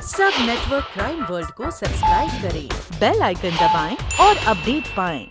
सब network crime world को subscribe करें, बेल आइकन दबाएं और अपडेट पाएं।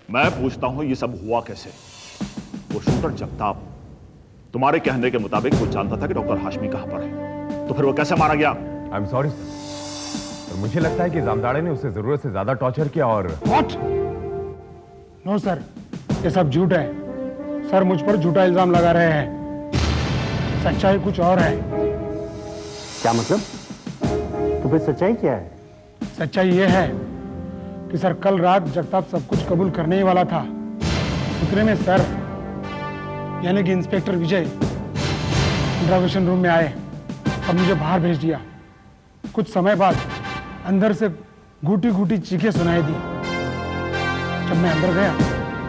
मैं पूछता हूं ये सब हुआ कैसे? वो शूटर जगताप तुम्हारे कहने के मुताबिक वो जानता था कि डॉक्टर हाशमी कहां पर है, तो फिर वो कैसे मारा गया? आई एम सॉरी सर, पर मुझे लगता है कि जामदाड़े ने उसे जरूरत से ज्यादा टॉर्चर किया और व्हाट? नो सर, ये सब झूठ है। सर मुझ पर झूठा इल्जाम लगा रहे हैं। सच्चाई कुछ और है। क्या मतलब? तो फिर सच्चाई क्या है? सच्चाई ये है कि सर कल रात जगताप सब कुछ कबूल करने ही वाला था। उतने में सर यानी कि इंस्पेक्टर विजय इंट्रोगेशन रूम में आए और मुझे बाहर भेज दिया। कुछ समय बाद अंदर से घूटी घूटी चीखें सुनाई दी। जब मैं अंदर गया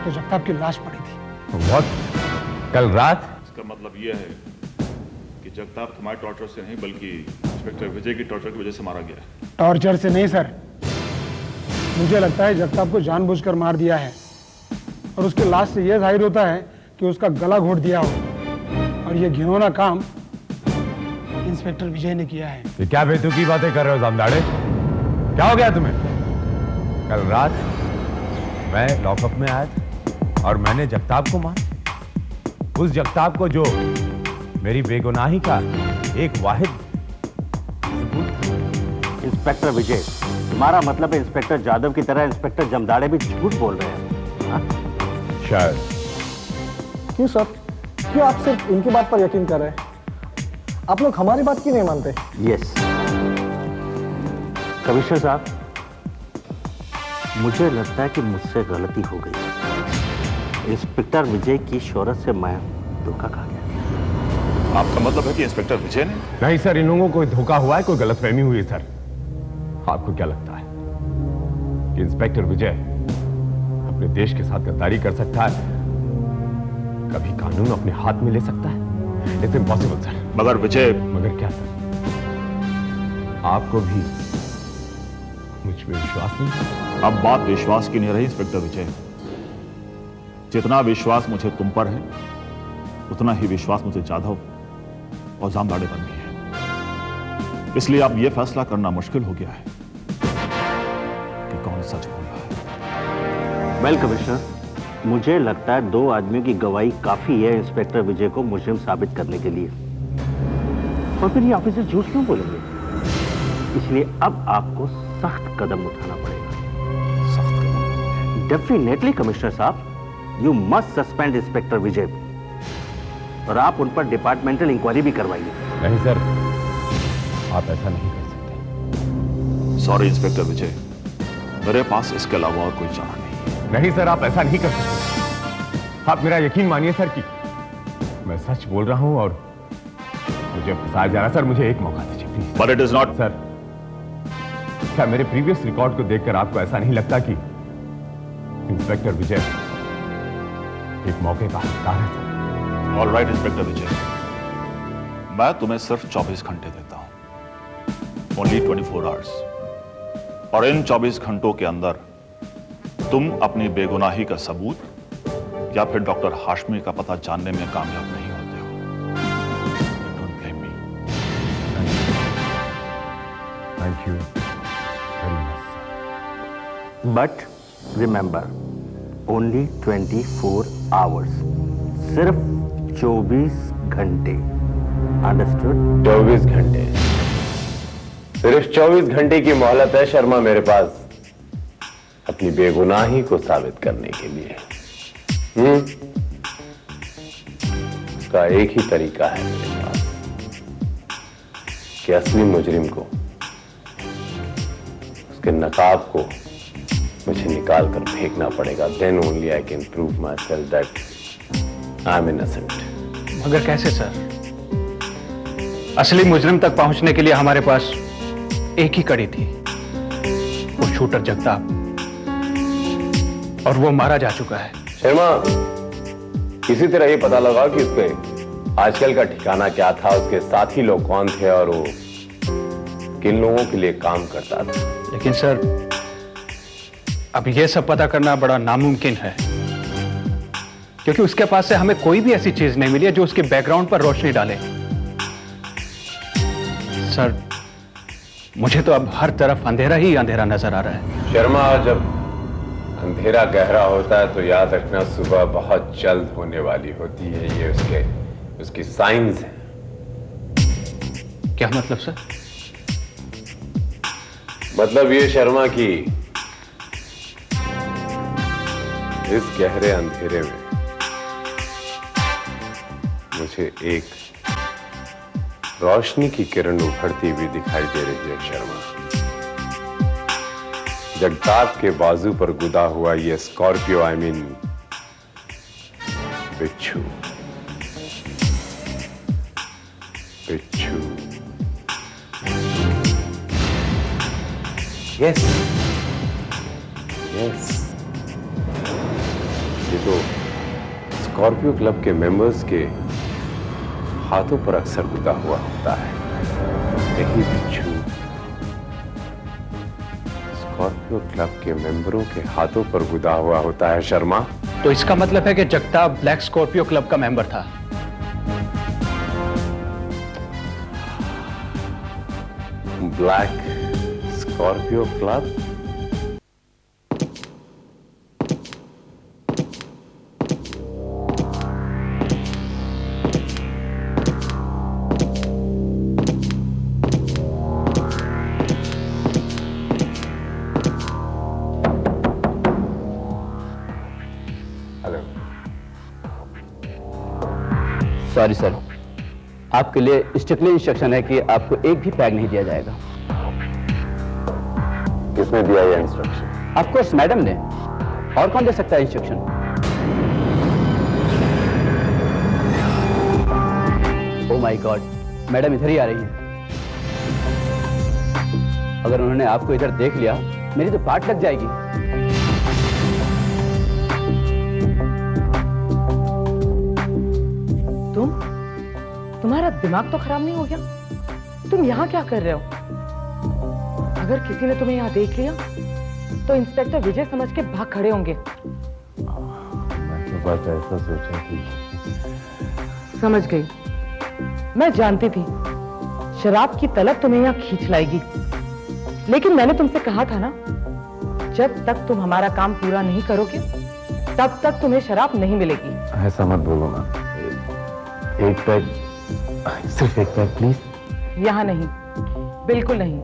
तो जगताप की लाश पड़ी थी। बहुत कल रात? इसका मतलब यह है कि जगताप तुम्हारे टॉर्चर से नहीं बल्कि इंस्पेक्टर विजय की टॉर्चर की वजह से मारा गया है। टॉर्चर से नहीं सर, मुझे लगता है जगताप को जानबूझकर मार दिया है और उसके लाश से यह जाहिर होता है कि उसका गला घोट दिया हो और यह घिनौना काम इंस्पेक्टर विजय ने किया है। ये क्या बेतुकी बातें कर रहे हो जामदाड़े? क्या हो गया तुम्हें? कल रात मैं लॉकअप में आया था और मैंने जगताप को मारा। उस जगताप को जो मेरी बेगुनाही का एक वाहिद। इंस्पेक्टर विजय, तुम्हारा मतलब है इंस्पेक्टर जादव की तरह इंस्पेक्टर जमदाड़े भी झूठ बोल रहे हैं? शायद। क्यों सर, क्यों आप सिर्फ इनकी बात पर यकीन कर रहे हैं? आप लोग हमारी बात क्यों नहीं मानते? यस कमिश्नर साहब, मुझे लगता है कि मुझसे गलती हो गई। इंस्पेक्टर विजय की शोहरत से मैं धोखा खा गया। आपका मतलब है कि इंस्पेक्टर विजय ने? नहीं सर, इन लोगों को धोखा हुआ है, कोई गलतफहमी हुई है सर। आपको क्या लगता है कि इंस्पेक्टर विजय अपने देश के साथ गद्दारी कर सकता है? कभी कानून अपने हाथ में ले सकता है? It's impossible sir. मगर विजय। मगर क्या सर? आपको भी मुझ पे विश्वास नहीं? अब बात विश्वास की नहीं रही इंस्पेक्टर विजय। जितना विश्वास मुझे तुम पर है उतना ही विश्वास मुझे जाधव और जामदाड़े पर भी है। इसलिए अब यह फैसला करना मुश्किल हो गया है कि कौन सच बोल रहा है। वेल कमिश्नर, मुझे लगता है 2 आदमियों की गवाही काफी है इंस्पेक्टर विजय को मुजरिम साबित करने के लिए। और फिर ये ऑफिसर झूठ क्यों बोलेंगे? इसलिए अब आपको सख्त कदम उठाना पड़ेगा। सख्त कदम? डेफिनेटली कमिश्नर साहब, यू मस्ट सस्पेंड इंस्पेक्टर विजय और आप उन पर डिपार्टमेंटल इंक्वायरी भी करवाइए। नहीं सर, आप ऐसा नहीं कर सकते। सॉरी इंस्पेक्टर विजय, मेरे पास इसके अलावा और कोई चारा नहीं। नहीं सर, आप ऐसा नहीं कर सकते। आप मेरा यकीन मानिए सर कि मैं सच बोल रहा हूं और मुझे फंसाया जा रहा। सर मुझे एक मौका दीजिए please. But it is not. Sir, क्या मेरे प्रीवियस रिकॉर्ड को देखकर आपको ऐसा नहीं लगता कि इंस्पेक्टर विजय एक मौके का हकदार है? ऑल राइट इंस्पेक्टर विजय, मैं तुम्हें सिर्फ 24 घंटे देता हूं, ओनली 24 आवर्स। और इन 24 घंटों के अंदर तुम अपनी बेगुनाही का सबूत या फिर डॉक्टर हाशमी का पता जानने में कामयाब नहीं होते हो। Don't blame me. Thank you very much. But remember, only 24 hours, सिर्फ 24 घंटे। अंडरस्टूड? 24 घंटे, सिर्फ 24 घंटे की मोहलत है शर्मा मेरे पास अपनी बेगुनाही को साबित करने के लिए। उसका एक ही तरीका है मेरे पास कि असली मुजरिम को, उसके नकाब को मुझे निकाल कर फेंकना पड़ेगा। Then only I can prove myself that I am innocent. मगर कैसे सर? असली मुजरिम तक पहुंचने के लिए हमारे पास एक ही कड़ी थी, वो शूटर जगताप, और वो मारा जा चुका है। शर्मा, किसी तरह ये पता लगा कि उसके आजकल का ठिकाना क्या था, उसके साथी लोग कौन थे और वो किन लोगों के लिए काम करता था। लेकिन सर, अब यह सब पता करना बड़ा नामुमकिन है, क्योंकि उसके पास से हमें कोई भी ऐसी चीज नहीं मिली है जो उसके बैकग्राउंड पर रोशनी डाले। सर, मुझे तो अब हर तरफ अंधेरा ही अंधेरा नजर आ रहा है। शर्मा, जब अंधेरा गहरा होता है तो याद रखना सुबह बहुत जल्द होने वाली होती है। ये उसकी साइंस है। क्या मतलब सर? मतलब ये शर्मा की इस गहरे अंधेरे में मुझे एक रोशनी की किरण उभरती हुई दिखाई दे रही है। शर्मा, जगताप के बाजू पर गुदा हुआ ये स्कॉर्पियो, आई मीन बिच्छू, बिच्छू, यस यस, ये तो स्कॉर्पियो क्लब के मेंबर्स के हाथों पर अक्सर गुदा हुआ होता है। यही बिच्छू स्कॉर्पियो क्लब के मेंबरों के हाथों पर गुदा हुआ होता है। शर्मा, तो इसका मतलब है कि जगताप ब्लैक स्कॉर्पियो क्लब का मेंबर था। Black Scorpio club? Sorry sir, आपके लिए स्ट्रिक्टली इंस्ट्रक्शन है कि आपको एक भी पैग नहीं दिया जाएगा। किसने दिया ये इंस्ट्रक्शन? ऑफ कोर्स मैडम ने, और कौन दे सकता है instruction? Oh my God, madam इधर ही आ रही हैं। अगर उन्होंने आपको इधर देख लिया, मेरी तो पार्ट लग जाएगी। तुम्हारा दिमाग तो खराब नहीं हो गया? तुम यहाँ क्या कर रहे हो? अगर किसी ने तुम्हें यहाँ देख लिया तो इंस्पेक्टर विजय समझ के भाग खड़े होंगे। मैं तो बस ऐसा सोचा कि समझ गई, मैं जानती थी शराब की तलब तुम्हें यहाँ खींच लाएगी, लेकिन मैंने तुमसे कहा था ना, जब तक तुम हमारा काम पूरा नहीं करोगे तब तक तुम्हें शराब नहीं मिलेगी। ऐसा मत बोलो ना। एक पैक, सिर्फ एक पैक प्लीज। यहाँ नहीं, बिल्कुल नहीं।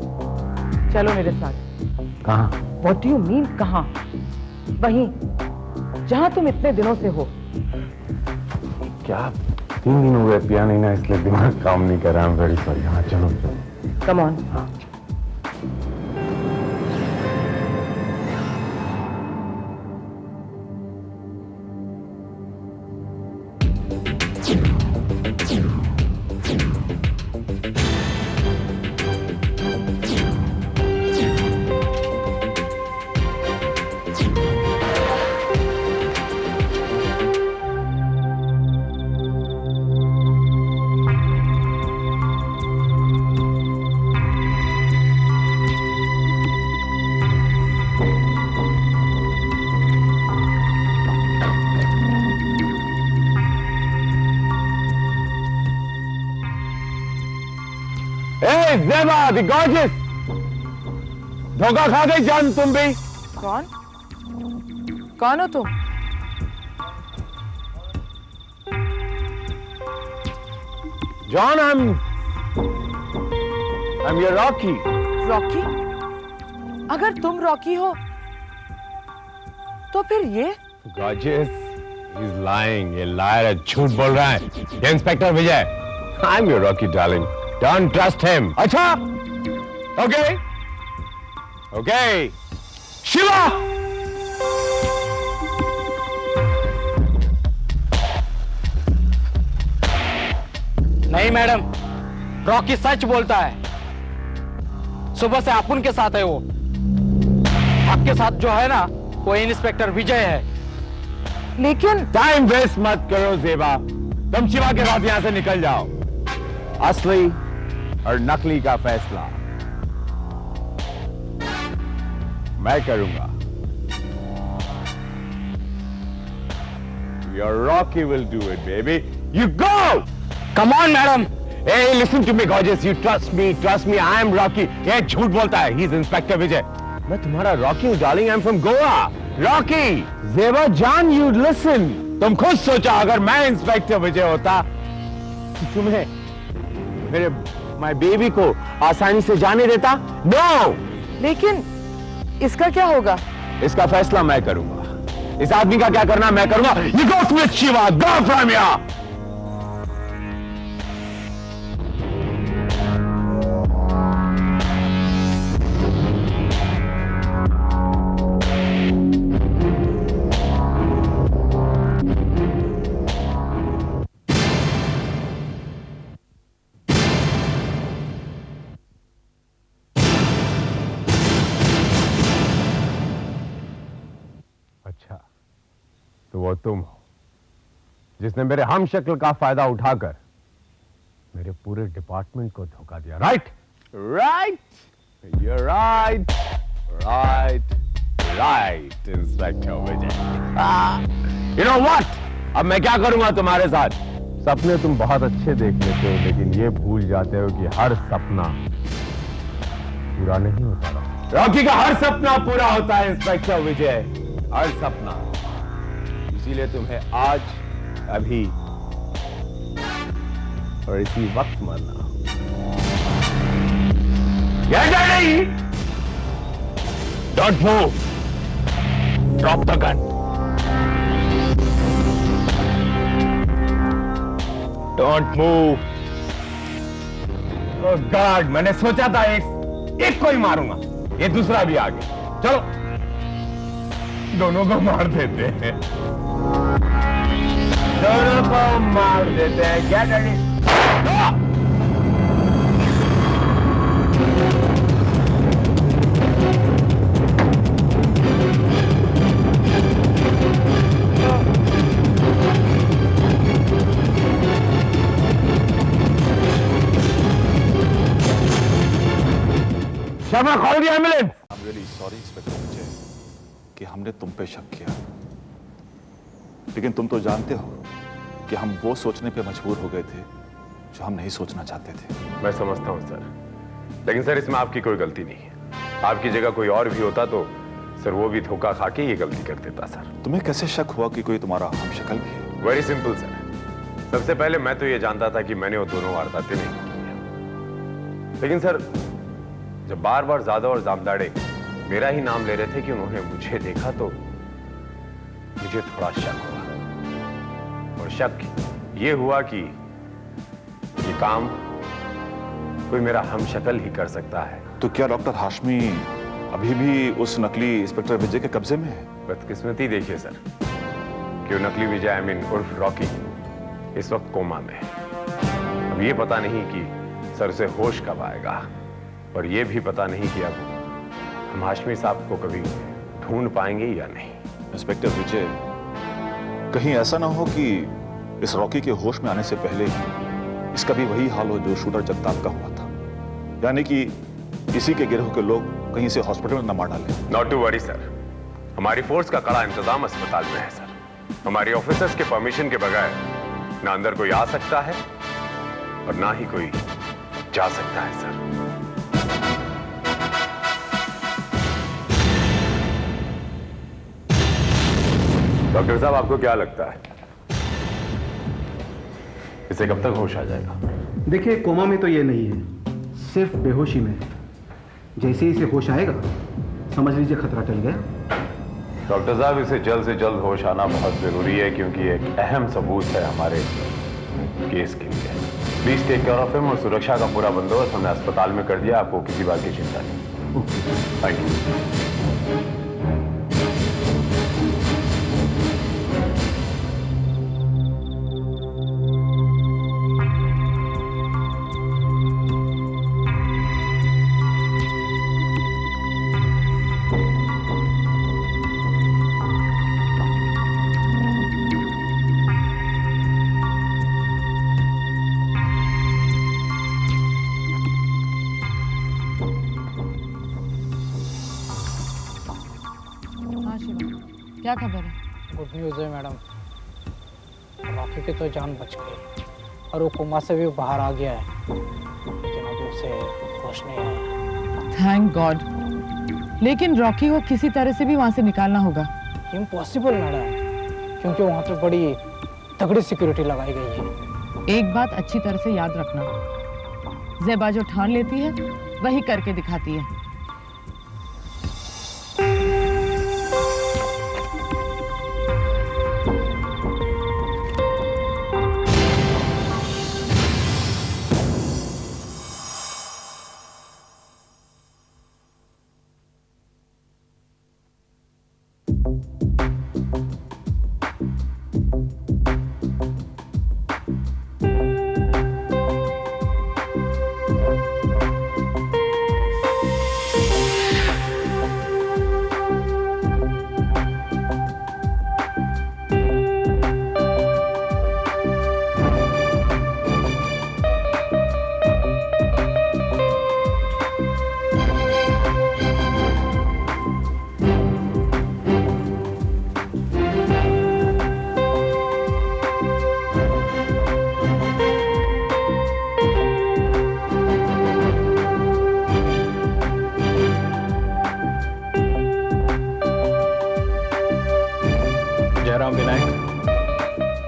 चलो मेरे साथ। कहाँ? What do you mean कहाँ? वहीं जहाँ तुम इतने दिनों से हो। क्या 3 दिन हो गए पिया नहीं ना, इसलिए दिमाग काम नहीं कर रहा। Very sorry. हाँ चलो। Come on. Zeba, the gorgeous! धोखा खा गई जान तुम भी। कौन? कौन हो तुम? John, I'm your Rocky. Rocky? अगर तुम रॉकी हो तो फिर ये? Gorgeous, he's lying. ये लायर है, झूठ बोल रहा है। ये inspector Vijay. I'm your Rocky darling. Don't trust him. अच्छा? Okay. Okay. शिवा! नहीं मैडम, रॉकी सच बोलता है। सुबह से आप उनके साथ है वो। आपके साथ जो है ना, वो इंस्पेक्टर विजय है। लेकिन टाइम वेस्ट मत करो ज़ेबा, तुम शिवा के साथ यहां से निकल जाओ। असली और नकली का फैसला मैं करूंगा। Your Rocky will do it, baby. You go! Come on, madam. Hey, listen to me, gorgeous. You trust me. I am Rocky. ये झूठ बोलता है. He's Inspector Vijay. मैं तुम्हारा Rocky हूँ, darling. I'm from Goa. Rocky, Zeba Jan, you listen. तुम खुद सोचा अगर मैं Inspector Vijay होता, तो तुम्हें मेरे my baby को आसानी से जाने देता? No. लेकिन इसका क्या होगा? इसका फैसला मैं करूंगा. इस आदमी का क्या करना मैं करूंगा. You go to it, Shiva. Go from here. अच्छा, तो वो तुम हो जिसने मेरे हम शक्ल का फायदा उठाकर मेरे पूरे डिपार्टमेंट को धोखा दिया. Right You're right inspector Vijay. You know what? अब मैं क्या करूंगा तुम्हारे साथ. सपने तुम बहुत अच्छे देख लेते हो, लेकिन ये भूल जाते हो कि हर सपना पूरा नहीं होता. रॉकी का हर सपना पूरा होता है इंस्पेक्टर विजय, हर सपना. इसीलिए तुम्हें आज, अभी और इसी वक्त मरना. Get ready! Don't move. Drop the gun. Don't move. Oh God, मैंने सोचा था एक को ही मारूंगा, ये दूसरा भी आ गया. चलो दोनों को मार देते हैं. दोनों को मार देते हैं. Get ready. Sharma, call the ambulance. I'm really sorry, inspector Vijay, कि हमने तुम पे शक किया. लेकिन तुम तो जानते हो कि हम वो सोचने पे मजबूर हो गए थे जो हम नहीं सोचना चाहते थे. मैं समझता हूं सर, लेकिन सर इसमें आपकी कोई गलती नहीं है. आपकी जगह कोई और भी होता तो सर वो भी धोखा खा के ये गलती कर देता. सर तुम्हें कैसे शक हुआ कि कोई तुम्हारा हमशक्ल भी है? Very simple sir. सबसे पहले मैं तो ये जानता था कि मैंने वो दोनों वारदातें नहीं की, लेकिन सर जब बार बार ज्यादा और जामदाड़े मेरा ही नाम ले रहे थे कि उन्होंने मुझे देखा, तो मुझे थोड़ा शक हुआ. और शक ये हुआ कि ये काम कोई मेरा हमशक्ल ही कर सकता है. तो क्या डॉक्टर हाशमी अभी भी उस नकली इंस्पेक्टर विजय के कब्जे में है? बदकिस्मती देखिए सर कि वो नकली विजय, आई मीन उर्फ रॉकी, इस वक्त कोमा में है. अब ये पता नहीं कि सर से होश कब आएगा, और ये भी पता नहीं कि अब हम हाशमी साहब को कभी ढूंढ पाएंगे या नहीं. इंस्पेक्टर विजय, कहीं ऐसा ना हो कि इस रॉकी के होश में आने से पहले ही इसका भी वही हाल हो जो शूटर जगताप का हुआ था, यानी कि इसी के गिरोह के लोग कहीं से हॉस्पिटल में न मार डाले. नॉट टू वरी सर, हमारी फोर्स का कड़ा इंतजाम अस्पताल में है सर. हमारी ऑफिसर्स के परमिशन के बगैर ना अंदर कोई आ सकता है और ना ही कोई जा सकता है सर. डॉक्टर साहब, आपको क्या लगता है इसे कब तक होश आ जाएगा? देखिए, कोमा में तो ये नहीं है, सिर्फ बेहोशी में. जैसे ही इसे होश आएगा समझ लीजिए खतरा टल गया. डॉक्टर साहब, इसे जल्द से जल्द होश आना बहुत जरूरी है, क्योंकि एक अहम सबूत है हमारे केस के लिए. Please take care of him, और सुरक्षा का पूरा बंदोबस्त हमने अस्पताल में कर दिया. आपको किसी बात की चिंता नहीं. Thank you. क्या खबर है? गुड न्यूज़ है मैडम. रॉकी की तो जान बच गई और वो कोमा से भी बाहर आ गया है, लेकिन अभी उसे होश नहीं आया। Thank God. लेकिन रॉकी को किसी तरह से भी वहां से निकालना होगा। इम्पॉसिबल मैडम, क्योंकि वहां पे बड़ी तगड़ी सिक्योरिटी लगाई गई है। एक बात अच्छी तरह से याद रखना, ज़ेबा जो ठान लेती है वही करके दिखाती है।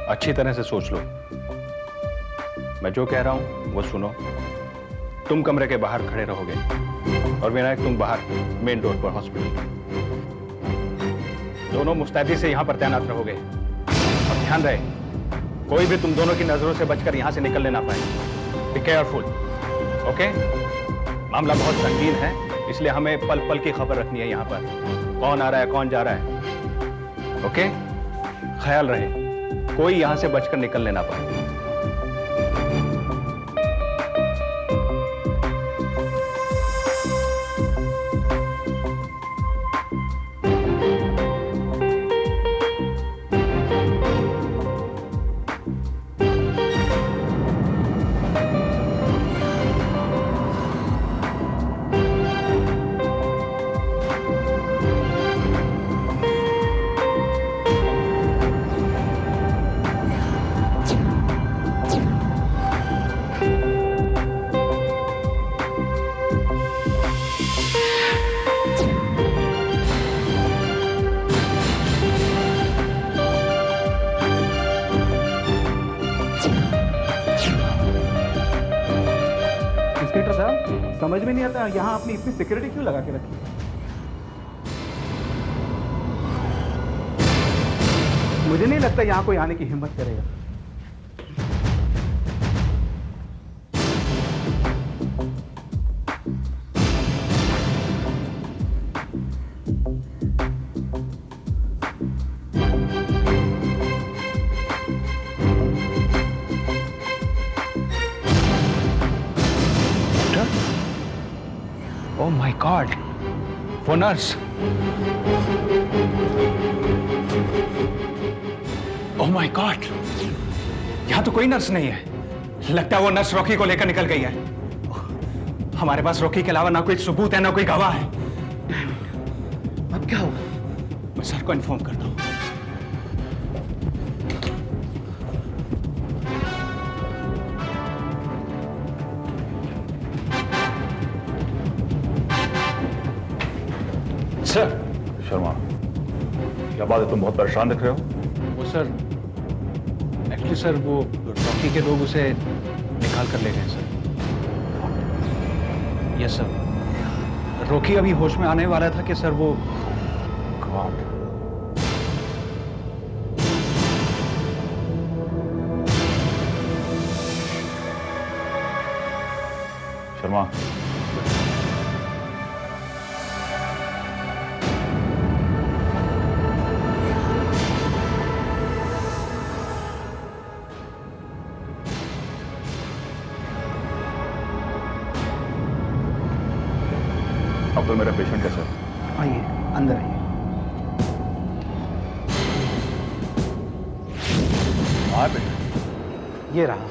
अच्छी तरह से सोच लो, मैं जो कह रहा हूं वो सुनो। तुम कमरे के बाहर खड़े रहोगे और विनायक तुम बाहर मेन डोर पर हॉस्पिटल। दोनों मुस्तैदी से यहां पर तैनात रहोगे और ध्यान रहे कोई भी तुम दोनों की नजरों से बचकर यहां से निकलने ना पाए। Be careful, okay? मामला बहुत संगीन है, इसलिए हमें पल पल की खबर रखनी है। यहां पर कौन आ रहा है, कौन जा रहा है, ओके? ख्याल रहे कोई यहां से बचकर निकलने ना पाए। समझ में नहीं आता यहाँ आपने इतनी सिक्योरिटी क्यों लगा के रखी है? मुझे नहीं लगता यहाँ कोई आने की हिम्मत करेगा। Oh my God, वो नर्स। Oh my God, यहाँ तो कोई नर्स नहीं है। लगता है वो नर्स रॉकी को लेकर निकल गई है। हमारे पास रॉकी के अलावा ना कोई सबूत है ना कोई गवाह है। अब क्या होगा? मैं सर को इन्फॉर्म करता हूँ। सर। शर्मा, क्या बात है, तुम बहुत परेशान दिख रहे हो? वो सर, एक्चुअली सर वो रॉकी के लोग उसे निकाल कर ले गए सर। यस सर, रॉकी अभी होश में आने वाला था कि सर वो गॉड। शर्मा, अब तो मेरा पेशेंट कैसा है? आइए, अंदर आइए। हाँ पेशेंट, ये रहा।